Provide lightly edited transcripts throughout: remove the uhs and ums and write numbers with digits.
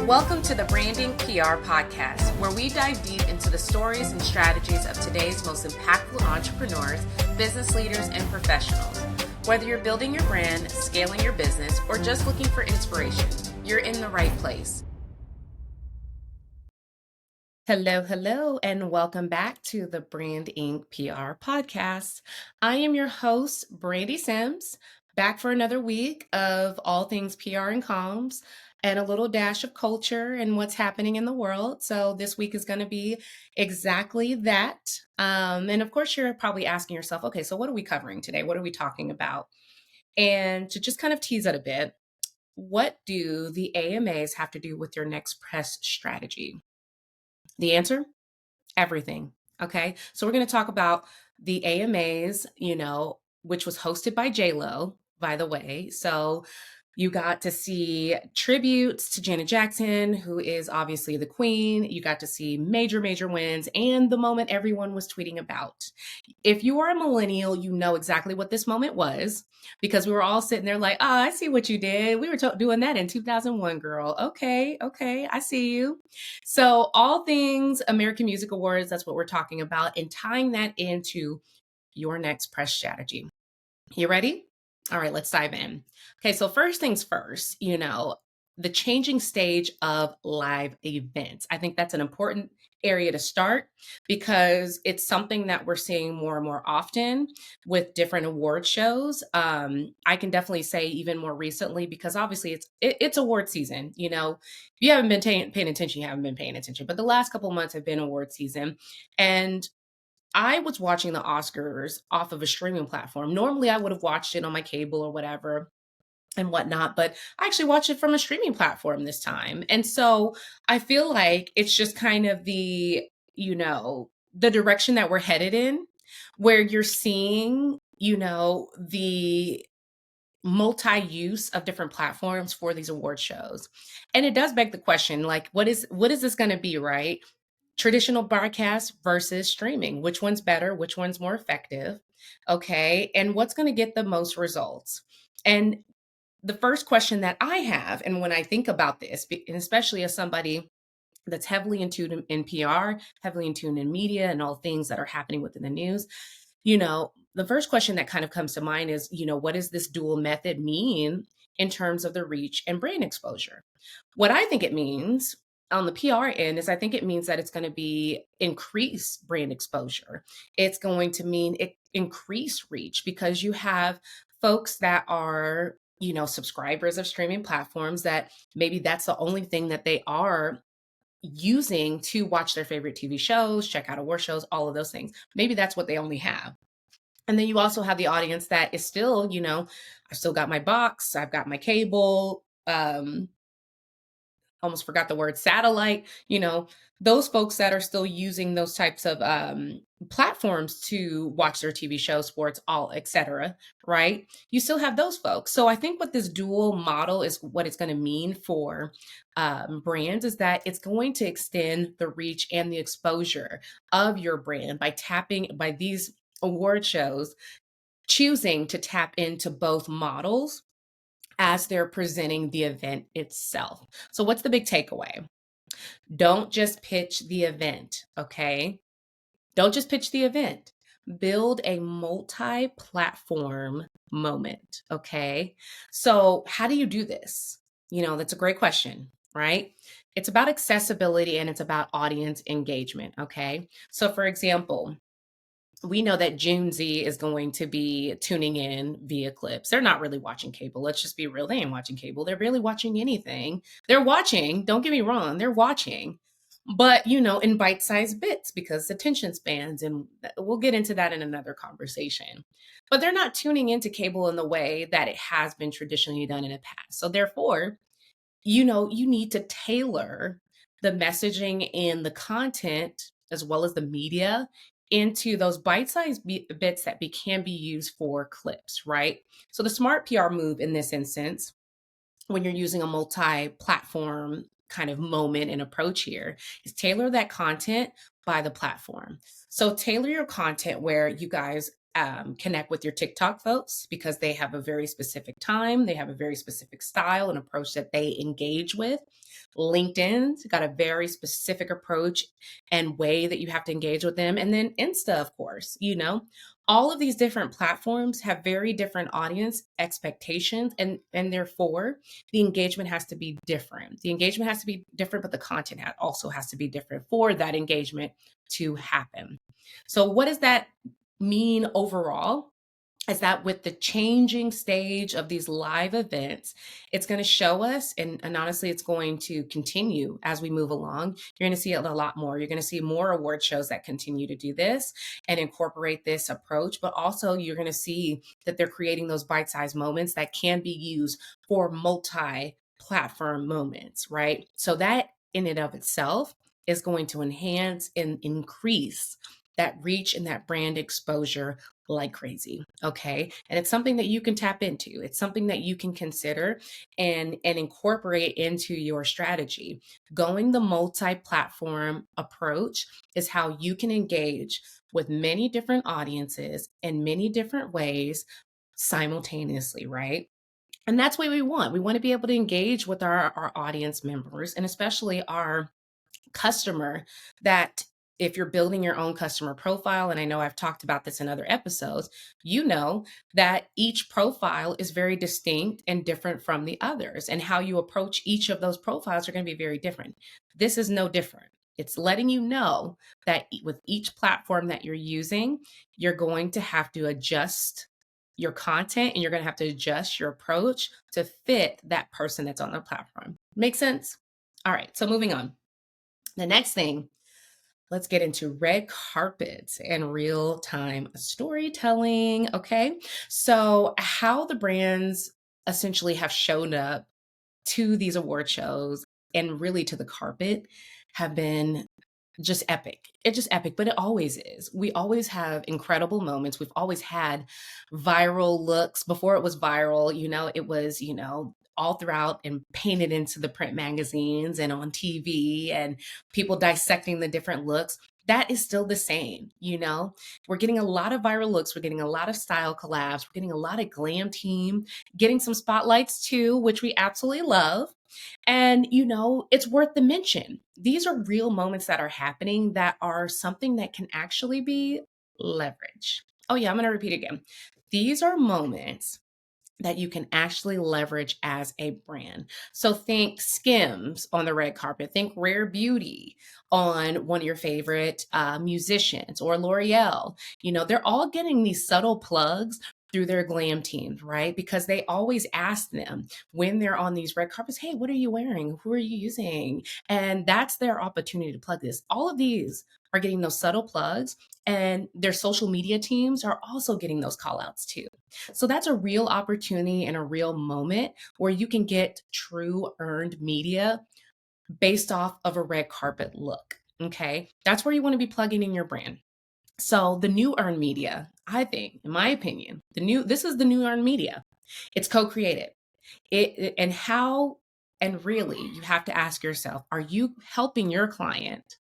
Welcome to the Branding PR Podcast, where we dive deep into the stories and strategies of today's most impactful entrepreneurs, business leaders, and professionals. Whether you're building your brand, scaling your business, or just looking for inspiration, you're in the right place. Hello, and welcome back to the Brand Inc. PR Podcast. I am your host, Brandi Sims, back for another week of all things PR and comms and a little dash of culture and what's happening in the world. So this week is going to be exactly that. And of course, you're probably asking yourself, okay, so what are we covering today? What are we talking about? And to just kind of tease it a bit, what do the AMAs have to do with your next press strategy? The answer? Everything. Okay. So we're going to talk about the AMAs, which was hosted by J-Lo, by the way. So you got to see tributes to Janet Jackson, who is obviously the queen. You got to see major wins and the moment everyone was tweeting about. If you are a millennial, you know exactly what this moment was because we were all sitting there like, I see what you did. We were doing that in 2001, girl. Okay, I see you. So all things American Music Awards, that's what we're talking about, and tying that into your next press strategy. You ready? All right, let's dive in. Okay, so first things first, the changing stage of live events. I think that's an important area to start because it's something that we're seeing more and more often with different award shows. I can definitely say even more recently because obviously it's award season. If you haven't been paying attention, you haven't been paying attention. But the last couple of months have been award season, and I was watching the Oscars off of a streaming platform. Normally, I would have watched it on my cable or whatever and whatnot, but I actually watched it from a streaming platform this time. And so I feel like it's just kind of the direction that we're headed in, where you're seeing, the multi-use of different platforms for these award shows. And it does beg the question, like, what is this going to be, right? Traditional broadcast versus streaming. Which one's better? Which one's more effective? Okay. And what's going to get the most results? And the first question that I have, and when I think about this, and especially as somebody that's heavily in tune in PR, heavily in tune in media and all things that are happening within the news, the first question that kind of comes to mind is, what does this dual method mean in terms of the reach and brand exposure? What I think it means on the PR end is I think it means that it's going to be increased brand exposure. It's going to mean increased reach because you have folks that are, subscribers of streaming platforms that maybe that's the only thing that they are using to watch their favorite TV shows, check out award shows, all of those things. Maybe that's what they only have. And then you also have the audience that is still, I've still got my box, I've got my cable, almost forgot the word satellite, those folks that are still using those types of platforms to watch their TV shows, sports, all, etc. Right? You still have those folks. So I think what this dual model is, what it's going to mean for brands is that it's going to extend the reach and the exposure of your brand by these award shows, choosing to tap into both models as they're presenting the event itself. So what's the big takeaway? Don't just pitch the event, okay? Don't just pitch the event. Build a multi-platform moment, okay? So how do you do this? That's a great question, right? It's about accessibility and it's about audience engagement, okay? So for example, we know that Gen Z is going to be tuning in via clips. They're not really watching cable. Let's just be real. They ain't watching cable. They're barely watching anything. They're watching, don't get me wrong, they're watching, but in bite-sized bits because attention spans, and we'll get into that in another conversation. But they're not tuning into cable in the way that it has been traditionally done in the past. So therefore, you need to tailor the messaging and the content as well as the media into those bite-sized bits that can be used for clips, right? So the smart PR move in this instance, when you're using a multi-platform kind of moment and approach here, is tailor that content by the platform. So tailor your content where you guys connect with your TikTok folks because they have a very specific time, they have a very specific style and approach that they engage with. LinkedIn's got a very specific approach and way that you have to engage with them. And then Insta, of course, all of these different platforms have very different audience expectations, and therefore the engagement has to be different. The engagement has to be different, but the content also has to be different for that engagement to happen. So what does that mean overall? Is that with the changing stage of these live events, it's going to show us, and honestly, it's going to continue as we move along. You're going to see it a lot more. You're going to see more award shows that continue to do this and incorporate this approach, but also you're going to see that they're creating those bite-sized moments that can be used for multi-platform moments, right? So that in and of itself is going to enhance and increase that reach and that brand exposure like crazy. Okay. And it's something that you can tap into. It's something that you can consider and incorporate into your strategy. Going the multi-platform approach is how you can engage with many different audiences in many different ways simultaneously, right? And that's what we want. We want to be able to engage with our audience members and especially our customer that if you're building your own customer profile, and I know I've talked about this in other episodes, you know that each profile is very distinct and different from the others. And how you approach each of those profiles are going to be very different. This is no different. It's letting you know that with each platform that you're using, you're going to have to adjust your content and you're going to have to adjust your approach to fit that person that's on the platform. Make sense? All right, so moving on. The next thing, let's get into red carpets and real time storytelling. Okay. So, how the brands essentially have shown up to these award shows and really to the carpet have been just epic. It's just epic, but it always is. We always have incredible moments. We've always had viral looks. Before it was viral, it was, all throughout and painted into the print magazines and on TV and people dissecting the different looks. That is still the same, We're getting a lot of viral looks. We're getting a lot of style collabs. We're getting a lot of glam team, getting some spotlights too, which we absolutely love. And, it's worth the mention. These are real moments that are happening that are something that can actually be leveraged. Oh, yeah, I'm going to repeat again. These are moments that you can actually leverage as a brand. So think Skims on the red carpet, think Rare Beauty on one of your favorite musicians or L'Oreal. They're all getting these subtle plugs through their glam teams, right? Because they always ask them when they're on these red carpets, hey, what are you wearing? Who are you using? And that's their opportunity to plug this. All of these are getting those subtle plugs, and their social media teams are also getting those call outs too. So that's a real opportunity and a real moment where you can get true earned media based off of a red carpet look. Okay. That's where you want to be plugging in your brand. So the new earned media, I think, in my opinion, this is the new earned media. It's co-created. And really you have to ask yourself, are you helping your client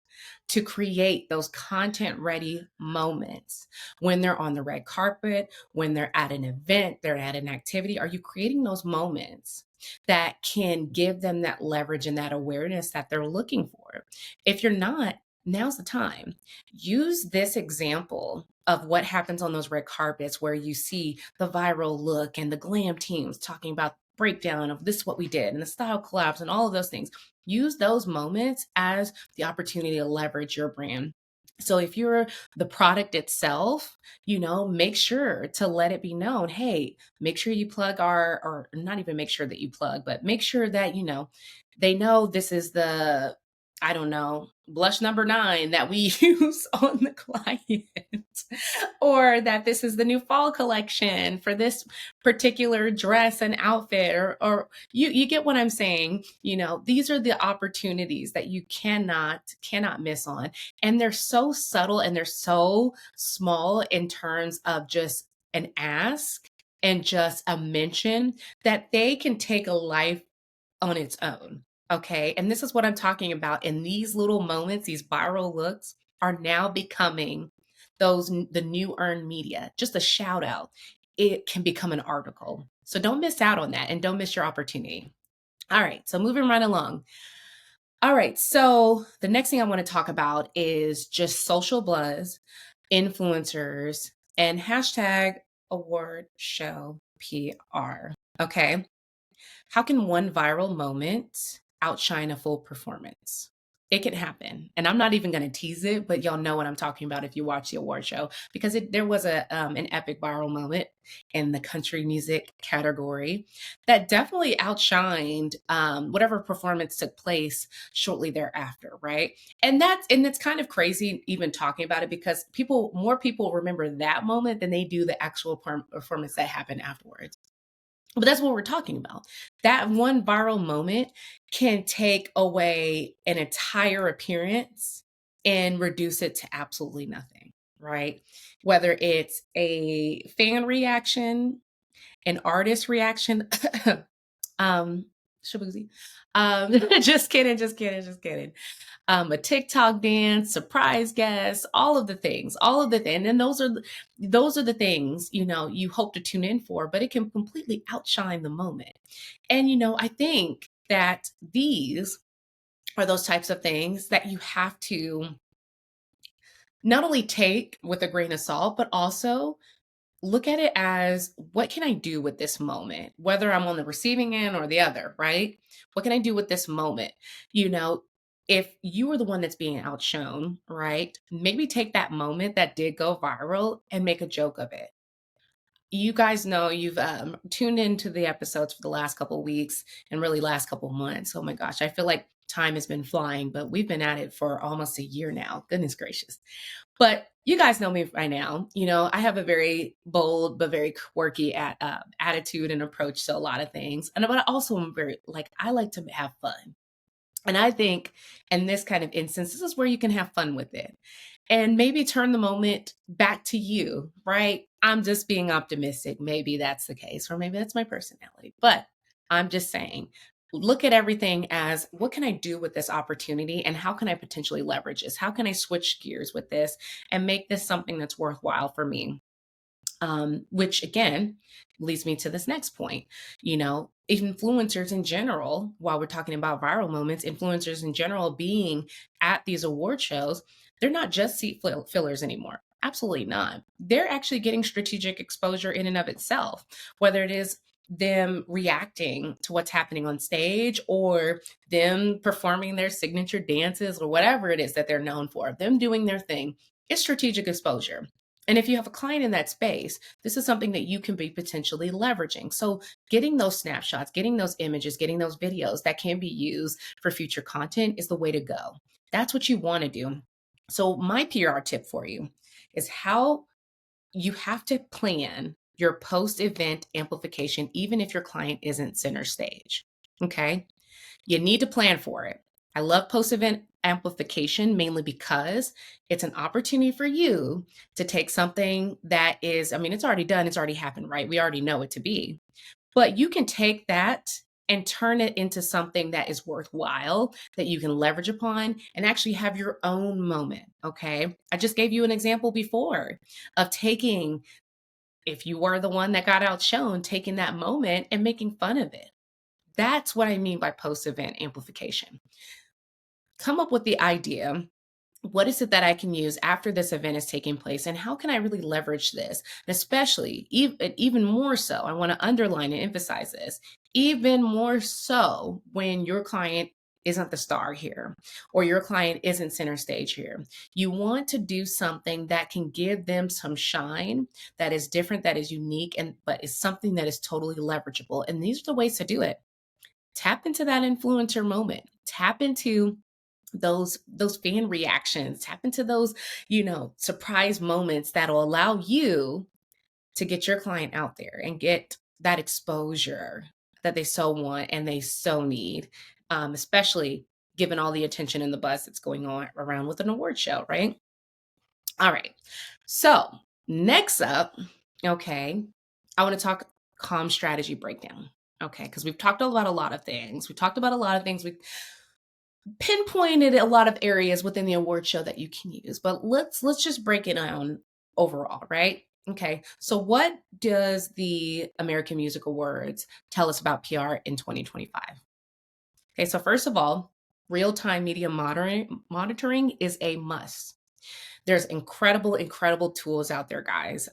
to create those content ready moments when they're on the red carpet, when they're at an event, they're at an activity? Are you creating those moments that can give them that leverage and that awareness that they're looking for? If you're not, now's the time. Use this example of what happens on those red carpets where you see the viral look and the glam teams talking about breakdown of this is what we did and the style collabs and all of those things. Use those moments as the opportunity to leverage your brand. So if you're the product itself, make sure to let it be known, hey, make sure you plug or not even make sure that you plug, but make sure that, they know this is the, I don't know, blush number 9 that we use on the client, or that this is the new fall collection for this particular dress and outfit, or you get what I'm saying. These are the opportunities that you cannot miss on. And they're so subtle and they're so small in terms of just an ask and just a mention that they can take a life on its own. Okay. And this is what I'm talking about. And these little moments, these viral looks are now becoming the new earned media, just a shout out, it can become an article. So don't miss out on that and don't miss your opportunity. All right, so moving right along. All right, so the next thing I want to talk about is just social buzz, influencers, and hashtag award show PR. Okay. How can one viral moment outshine a full performance? It can happen. And I'm not even going to tease it, but y'all know what I'm talking about if you watch the award show because there was an epic viral moment in the country music category that definitely outshined whatever performance took place shortly thereafter, right? And it's kind of crazy even talking about it because more people remember that moment than they do the actual performance that happened afterwards. But that's what we're talking about. That one viral moment can take away an entire appearance and reduce it to absolutely nothing, right? Whether it's a fan reaction, an artist reaction, um, shabuzi. Just kidding, just kidding, just kidding. A TikTok dance, surprise guests, all of the things. And those are the things, you hope to tune in for, but it can completely outshine the moment. And I think that these are those types of things that you have to not only take with a grain of salt, but also look at it as what can I do with this moment, whether I'm on the receiving end or the other, right? What can I do with this moment? You know, if you are the one that's being outshone, right? Maybe take that moment that did go viral and make a joke of it. You guys know you've tuned into the episodes for the last couple of weeks and really last couple of months. Oh my gosh, I feel like time has been flying, but we've been at it for almost a year now. Goodness gracious. But you guys know me by now. I have a very bold but very quirky attitude and approach to a lot of things. And but I also am very I like to have fun. And I think in this kind of instance, this is where you can have fun with it and maybe turn the moment back to you, right? I'm just being optimistic. Maybe that's the case, or maybe that's my personality. But I'm just saying, look at everything as what can I do with this opportunity and how can I potentially leverage this? How can I switch gears with this and make this something that's worthwhile for me? Which again leads me to this next point. Influencers in general, while we're talking about viral moments, influencers in general being at these award shows, they're not just seat fillers anymore. Absolutely not. They're actually getting strategic exposure in and of itself, whether it is them reacting to what's happening on stage or them performing their signature dances or whatever it is that they're known for, them doing their thing. It's strategic exposure. And if you have a client in that space, this is something that you can be potentially leveraging. So, getting those snapshots, getting those images, getting those videos that can be used for future content is the way to go. That's what you want to do. So, my PR tip for you is how you have to plan your post event amplification, even if your client isn't center stage. Okay. You need to plan for it. I love post event amplification mainly because it's an opportunity for you to take something that is, I mean, it's already done, it's already happened, right? We already know it to be. But you can take that and turn it into something that is worthwhile that you can leverage upon and actually have your own moment. Okay. I just gave you an example before of taking, if you were the one that got outshone, taking that moment and making fun of it. That's what I mean by post event amplification. Come up with the idea. What is it that I can use after this event is taking place? And how can I really leverage this? And especially, even more so, I want to underline and emphasize this, even more so when your client isn't the star here or your client isn't center stage here. You want to do something that can give them some shine that is different, that is unique, but is something that is totally leverageable. And these are the ways to do it. Tap into that influencer moment. Tap into those fan reactions. Tap into those, surprise moments that'll allow you to get your client out there and get that exposure that they so want and they so need, especially given all the attention and the buzz that's going on around with an award show, right? All right. So next up, okay, I want to talk calm strategy breakdown. Okay, because we've talked about a lot of things. We talked about a lot of things. We pinpointed a lot of areas within the award show that you can use, but let's just break it down overall, right? Okay, so what does the American Music Awards tell us about PR in 2025? Okay, so first of all, real time media monitoring is a must. There's incredible tools out there, guys.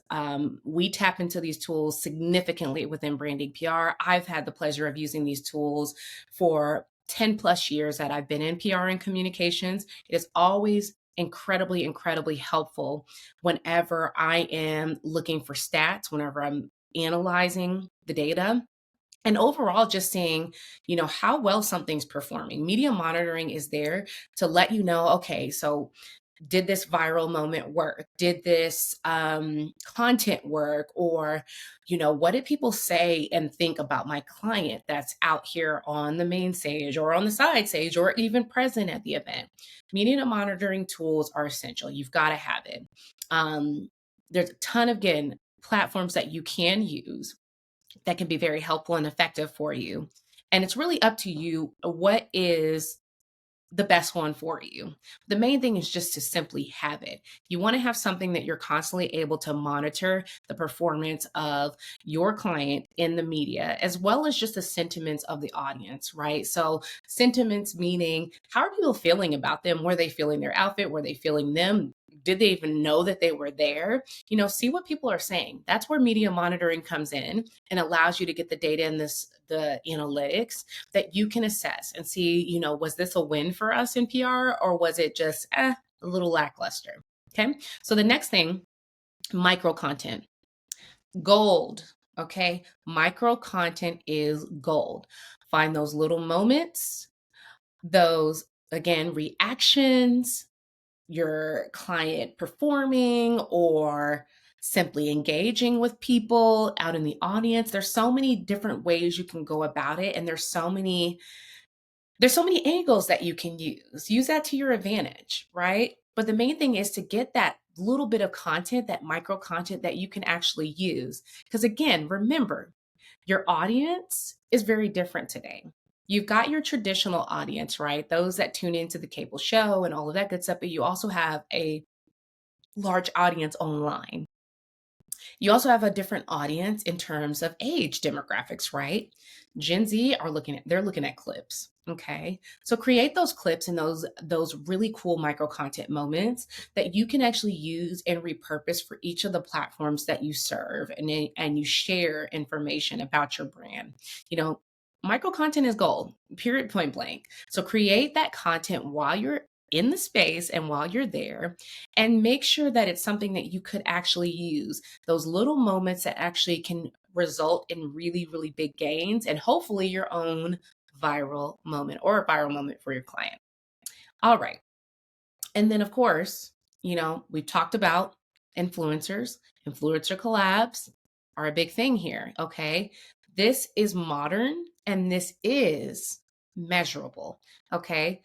We tap into these tools significantly within branding PR. I've had the pleasure of using these tools for 10 plus years that I've been in PR and communications. It is always incredibly helpful whenever I am looking for stats, whenever I'm analyzing the data, and overall just seeing, how well something's performing. Media monitoring is there to let you know, okay, so did this viral moment work? Did this content work? Or, what did people say and think about my client that's out here on the main stage or on the side stage or even present at the event? Media monitoring tools are essential. You've got to have it. There's a ton of, again, platforms that you can use that can be very helpful and effective for you. And it's really up to you what is the best one for you. The main thing is just to simply have it. You want to have something that you're constantly able to monitor the performance of your client in the media, as well as just the sentiments of the audience, right? So, sentiments meaning how are people feeling about them? Were they feeling their outfit? Were they feeling them? Did they even know that they were there? See what people are saying. That's where media monitoring comes in and allows you to get the data and the analytics that you can assess and see, was this a win for us in PR or was it just a little lackluster? Okay. So the next thing, micro content, gold. Okay. Micro content is gold. Find those little moments, those, again, reactions, your client performing or simply engaging with people out in the audience. There's so many different ways you can go about it, and there's so many angles that you can use that to your advantage, right? But the main thing is to get that little bit of content, that micro content that you can actually use, because again, remember, your audience is very different today. You've got your traditional audience, right? Those that tune into the cable show and all of that good stuff, but you also have a large audience online. You also have a different audience in terms of age demographics, right? Gen Z they're looking at clips. Okay. So create those clips and those really cool micro content moments that you can actually use and repurpose for each of the platforms that you serve, and you share information about your brand. You know, Micro content is gold, period, point blank. So create that content while you're in the space and while you're there, and make sure that it's something that you could actually use, those little moments that actually can result in really big gains and hopefully your own viral moment or a viral moment for your client. All right. And then, of course, we've talked about influencers. Influencer collabs are a big thing here. Okay. This is modern and this is measurable. Okay.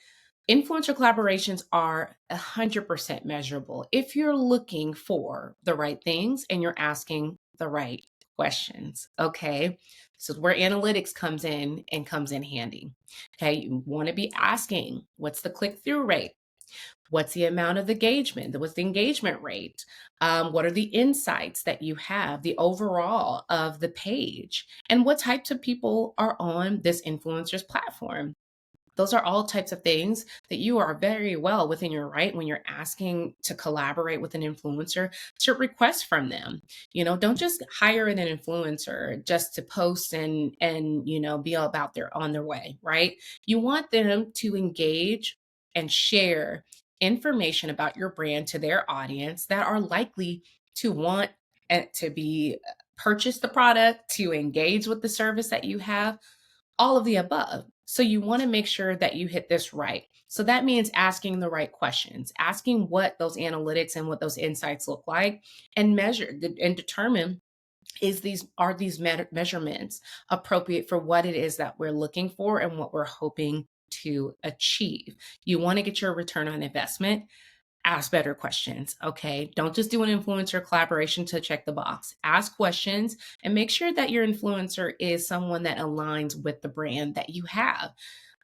Influencer collaborations are 100% measurable if you're looking for the right things and you're asking the right questions. Okay. This is where analytics comes in and comes in handy. Okay. You want to be asking, what's the click through rate? What's the amount of engagement? What's the engagement rate? What are the insights that you have, the overall of the page? And what types of people are on this influencer's platform? Those are all types of things that you are very well within your right when you're asking to collaborate with an influencer to request from them. Don't just hire an influencer just to post and be all about their on their way, right? You want them to engage and share information about your brand to their audience that are likely to want to be purchase the product, to engage with the service that you have, all of the above. So you want to make sure that you hit this right. So that means asking the right questions, asking what those analytics and what those insights look like, and measure and determine are these measurements appropriate for what it is that we're looking for and what we're hoping to achieve. You want to get your return on investment. Ask better questions. Okay. Don't just do an influencer collaboration to check the box. Ask questions and make sure that your influencer is someone that aligns with the brand that you have.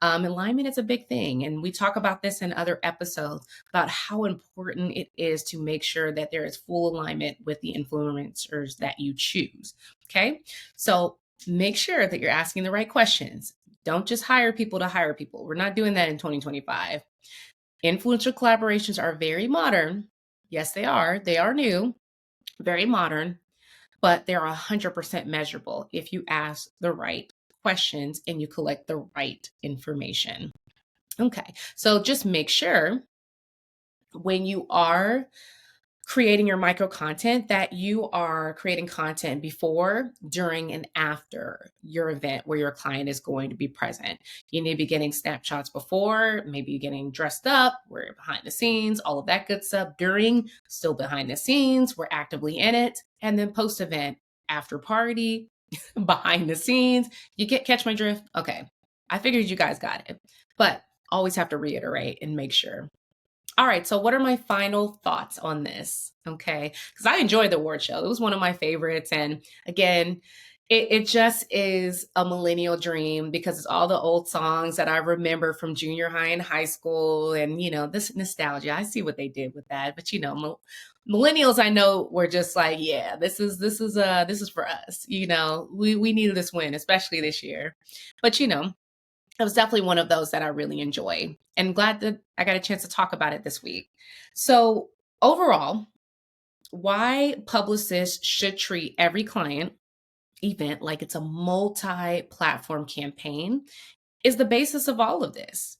Alignment is a big thing. And we talk about this in other episodes about how important it is to make sure that there is full alignment with the influencers that you choose. Okay. So make sure that you're asking the right questions. Don't just hire people to hire people. We're not doing that in 2025. Influencer collaborations are very modern. Yes, they are. They are new, very modern, but they're 100% measurable if you ask the right questions and you collect the right information. Okay, so just make sure when you are creating your micro content that you are creating content before, during, and after your event where your client is going to be present. You need to be getting snapshots before, maybe getting dressed up, we're behind the scenes, all of that good stuff. During, still behind the scenes, we're actively in it. And then post event, after party, behind the scenes. Catch my drift? Okay. I figured you guys got it, but always have to reiterate and make sure. All right, so what are my final thoughts on this? Okay, because I enjoyed the award show. It was one of my favorites. And again, it just is a millennial dream because it's all the old songs that I remember from junior high and high school. And, this nostalgia, I see what they did with that. But, millennials, I know, were just like, yeah, this is for us. We needed this win, especially this year. But, it was definitely one of those that I really enjoy, and glad that I got a chance to talk about it this week. So overall, why publicists should treat every client event like it's a multi-platform campaign is the basis of all of this.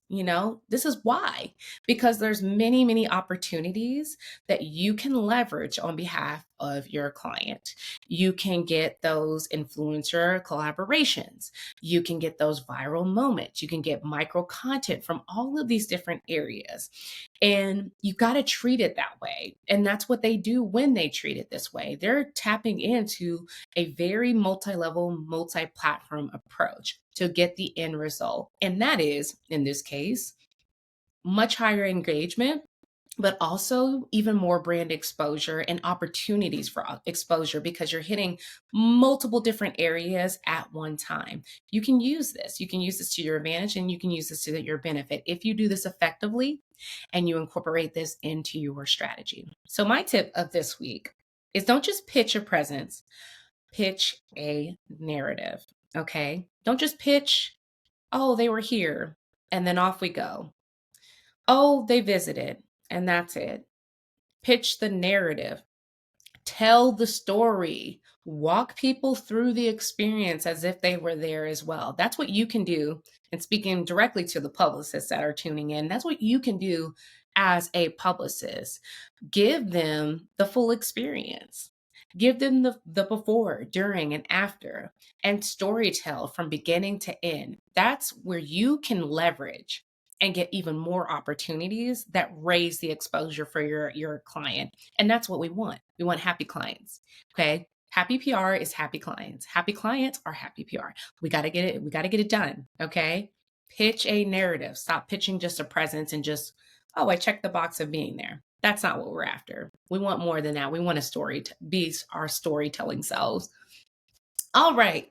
This is why, because there's many, many opportunities that you can leverage on behalf of your client. You can get those influencer collaborations. You can get those viral moments. You can get micro content from all of these different areas. And you got to treat it that way. And that's what they do when they treat it this way. They're tapping into a very multi-level, multi-platform approach to get the end result. And that is, in this case, much higher engagement, but also even more brand exposure and opportunities for exposure because you're hitting multiple different areas at one time. You can use this. You can use this to your advantage, and you can use this to your benefit if you do this effectively and you incorporate this into your strategy. So my tip of this week is don't just pitch a presence, pitch a narrative. Okay? Don't just pitch, oh, they were here, and then off we go. Oh, they visited, and that's it. Pitch the narrative. Tell the story. Walk people through the experience as if they were there as well. That's what you can do. And speaking directly to the publicists that are tuning in, that's what you can do as a publicist. Give them the full experience. Give them the before, during, and after, and storytell from beginning to end. That's where you can leverage and get even more opportunities that raise the exposure for your client. And that's what we want. We want happy clients. Okay. Happy PR is happy clients. Happy clients are happy PR. We got to get it. We got to get it done. Okay. Pitch a narrative. Stop pitching just a presence and just, oh, I checked the box of being there. That's not what we're after. We want more than that. We want a story to be our storytelling selves. All right.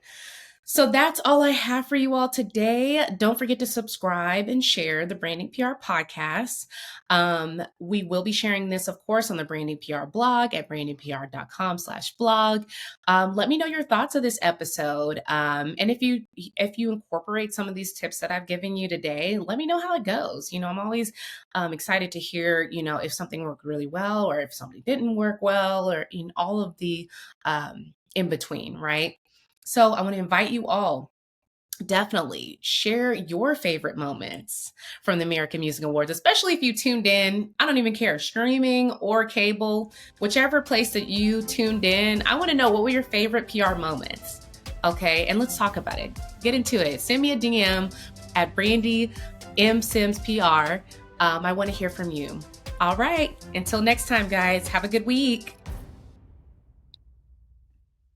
So that's all I have for you all today. Don't forget to subscribe and share the Branding PR podcast. We will be sharing this, of course, on the Branding PR blog at brandingpr.com/blog. Let me know your thoughts of this episode. And if you incorporate some of these tips that I've given you today, let me know how it goes. I'm always excited to hear, if something worked really well or if something didn't work well, or all of the in between, right? So I want to invite you all, definitely share your favorite moments from the American Music Awards, especially if you tuned in. I don't even care, streaming or cable, whichever place that you tuned in. I want to know, what were your favorite PR moments? Okay, and let's talk about it. Get into it. Send me a DM at Brandi M. Sims PR. I want to hear from you. All right, until next time, guys, have a good week.